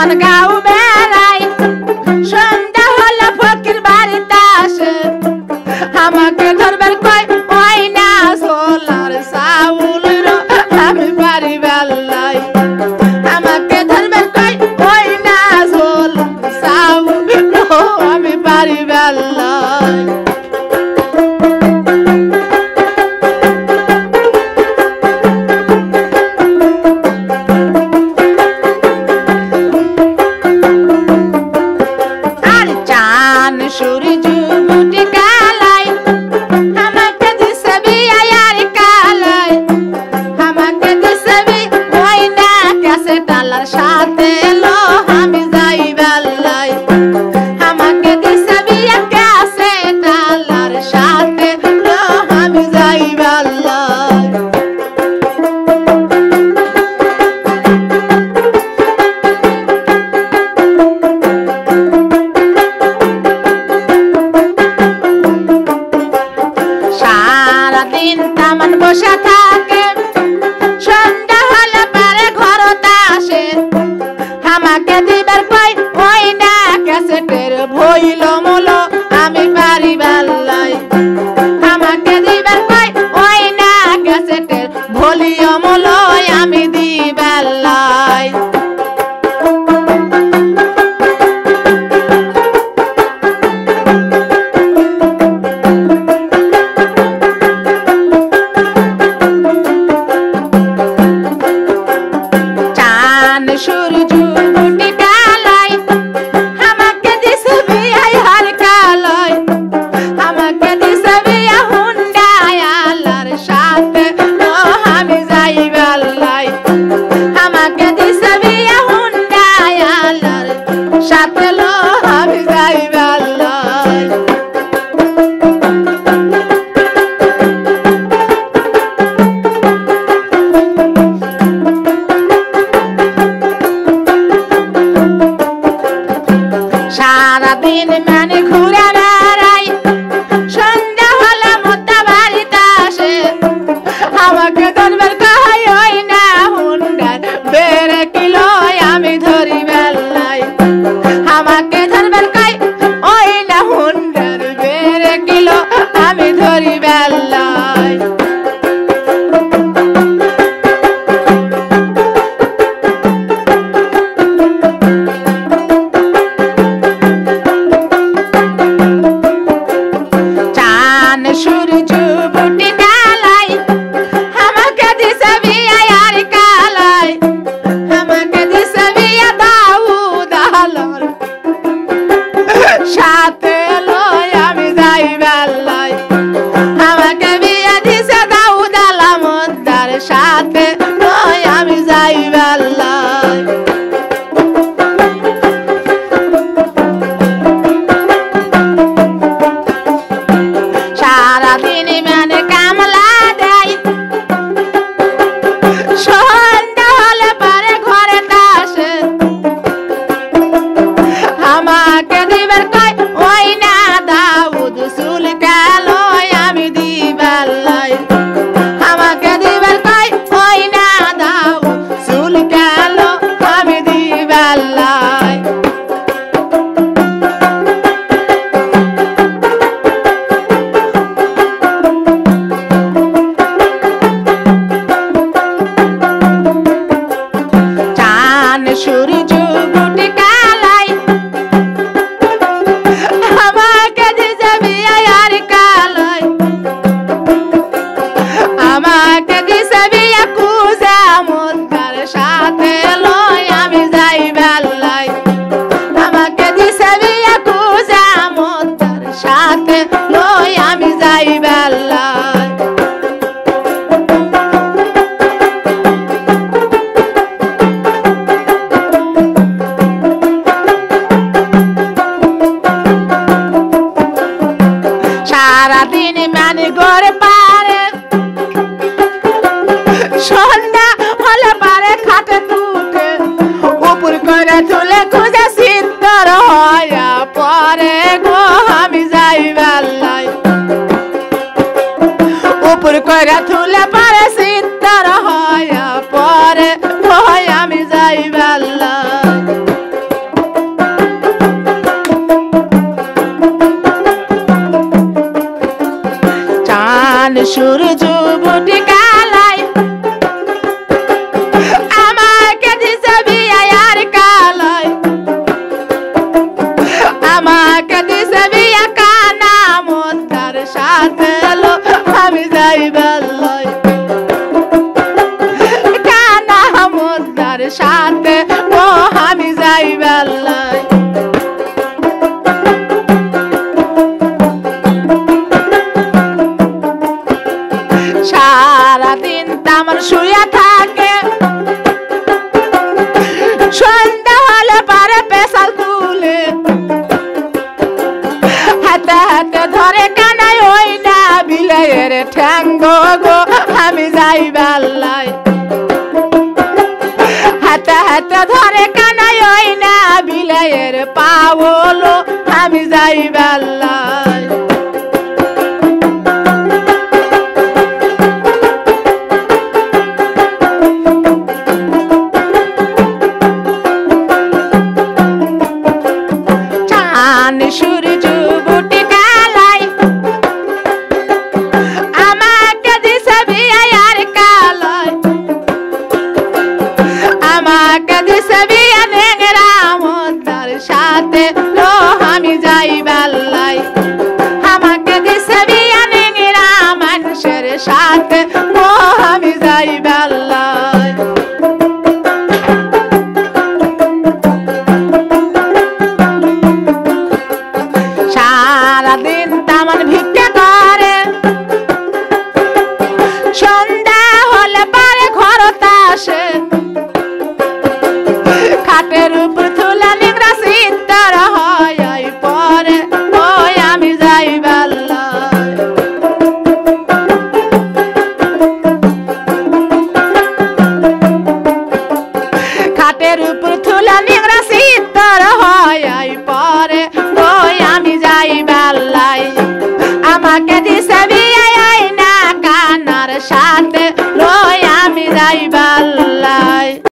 তেমন গাও বেড়াই সন্ধ্যা হলে ফকির বাড়িতে আসে আমাকে ধরবার কয় ওই না সোলার সাউল আমি বাড়ি বেলাই আমাকে ধরবার কয় ওই না সোলার সাউল আমি বাড়ি বেলাই সূর্য বুটি কালাই আমাকে দিছে বিয়ার কালাই আমাকে দিছে ওই না কাছে ডালার সাথে লো আমি যাই বেলাই আমাকে দিছে বিয়া কাছে ডালার সাথে লো আমি যাই বেলাই তামান বসে থাকে সন্ধ্যা হলে পারে ঘরতে আসে আমাকে দিবার কই ওই না ক্যাসেটের ভইল মলো আমি বাড়ি বেলাই আমাকে দিবার কই ওই না ক্যাসেটের ভলিও মলো আমি দি বেলাই সূর্য বুটি কালাই আমাকে দিছে বিয়ার কালাই আমাকে দিছে বিয়া হুন্ডায় আলার সাথে আমি যাই বেলাই আমাকে দিছে বিয়া হুন্ডায় আলার সাথে আমি যাই বেলাই সারাদিন মানে ঘুরে বেড়াই সন্ধ্যা হলে মোদ্দা বাড়িতে আসে আমাকে ধরবার কয় ওই না হুন্ডার বেড়ে কিলো আমি ধরি বেলাই আমাকে ধরবার কয় ওই না হুন্ডার বেড়ে কিলো আমি ধরি বেলাই সূর্য বুটি কালাই আমাকে দিছে বিয়ার কালাই আমাকে দিছে বিয়া দাউদ আলার সাথে লই আমি যাই বেলাই আমাকে বিয়া দিছে দাউদ আলামদার সাথে লই আমি যাই বেলাই সারাদিন মানে কামলা দেয় সন্ধ্যা হলে পারে ঘরে আসে আমাকে দিবার কয় ওই না দাউদ চুল কালো আমি দি বেলাই আমাকে দিবার কয় ওই না দাউদ চুল কালো আমি দি বেলাই সূর্য বুটি কালাই আমাকে দিছে বিয়ার কালাই আমাকে দিছে বিয়া কুজা মুদ্দার সাথে লই আমি যাই বেলাই আমাকে দিছে বিয়া কুজা মুদ্দার সাথে লই আমি যাই বেলাই সাথে ও আমি যাই বেলায় সারাদিন তেমন শুয়ে থাকে সন্ধ্যা হলে পারে পেশাল তুলে হাতে হাতে ধরে কানাই ওই না বিলের ঠ্যাঙ্গ গো আমি যাই বেলায় হাতে হাতে ধরে কানাই ওই না বিলের পাওলো আমি যাই বেলায় সূর্য বুটি কালাই আমাকে দিছে বিয়ে আর কালাই আমাকে দিছে বিয়ে নেংরা মন্দার সাথে লো আমি যাই বেলায় আমাকে দিছে বিয়ে নেংরা মানুষের সাথে ও আমি যাই বেলায় সারাদিন তেমন ভিক্ষা করে সন্ধ্যা হলে পারে ঘরতে আসে খাটের উপর তুলে নিংরা চিত্তর হয় পরে ওই আমি যাই বেলায় খাটের উপর তুলে নিংরা চিত্তর হয় পরে ওই আমি যাই বেলায় আমাকে দিছে বিয়ে না কানার সাথে লই আমি যাই বেলায়